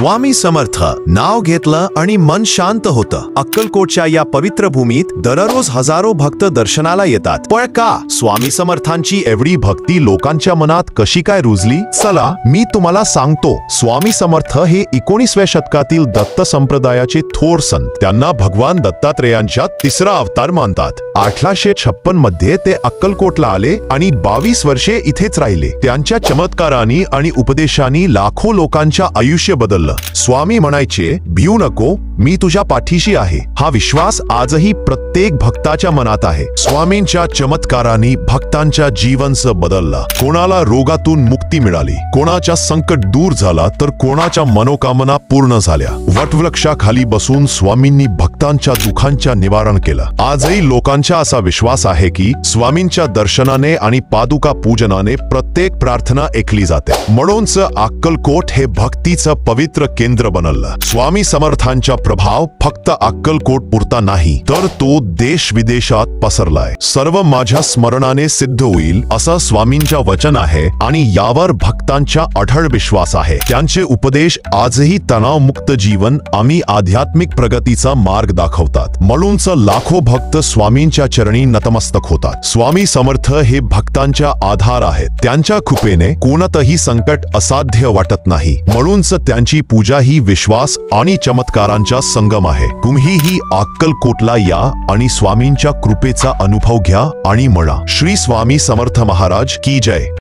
स्वामी समर्थ नाव घेतलं आणि मन शांत होतं। अक्कलकोटच्या या पवित्र भूमीत दररोज हजारो भक्त दर्शनाला येतात। पण का स्वामी समर्थांची एवढी भक्ती लोकांच्या मनात कशी काय रुजली? चला मी तुम्हाला सांगतो। स्वामी समर्थ हे 19व्या शतकातील दत्त संप्रदायाचे थोर संत। त्यांना भगवान दत्तात्रेयांच्या तिसरा अवतार मानतात। 1856 मध्ये ते अक्कलकोटला आले आणि 22 वर्षे इथेच राहिले। त्यांच्या चमत्कारांनी आणि उपदेशांनी लाखो लोकांच्या आयुष्य बदललं। स्वामी म्हणायचे, भिऊ नको, मी तुझ्या पाठीशी आहे। हा विश्वास आजही प्रत्येक भक्ताच्या मनात आहे। स्वामींच्या चमत्कारांनी भक्तांच्या जीवनच बदललं। कोणाला रोगातून मुक्ती मिळाली, कोणाचा संकट दूर झाला, तर कोणाच्या मनोकामना पूर्ण झाल्या। वटवृक्षाखाली बसून स्वामींनी भक्तांच्या दुःखांच्या निवारण केलं। आजही लोकांचा असा विश्वास आहे की स्वामींच्या दर्शनाने आणि पादुका पूजनाने प्रत्येक प्रार्थना ऐकली जाते। म्हणूनच अक्कलकोट हे भक्तीचं पवित्र केंद्र बनलं। स्वामी समर्थांचा प्रभाव फक्त अक्कलकोट पुरता नाही, तर तो देश विदेशात पसरलाय। सर्व माझ्या स्मरणाने सिद्ध होईल असं स्वामींच्या वचन आहे आणि यावर भक्तांचा अढळ विश्वास आहे। त्यांचे उपदेश आजही तणावमुक्त जीवन आणि आध्यात्मिक प्रगतीचा मार्ग दाखवतात। म्हणूनच लाखो भक्त स्वामींच्या चरणी नतमस्तक होतात। स्वामी समर्थ हे भक्तांचा आधार आहेत। त्यांच्या कृपेने कोणतंही संकट असाध्य वाटत नाही। म्हणूनच त्यांची पूजा ही विश्वास आणि चमत्कारांचा संगम आहे। तुम्हीही अक्कलकोटला या आणि स्वामींच्या कृपेचा अनुभव घ्या आणि म्हणा, श्री स्वामी समर्थ महाराज की जय।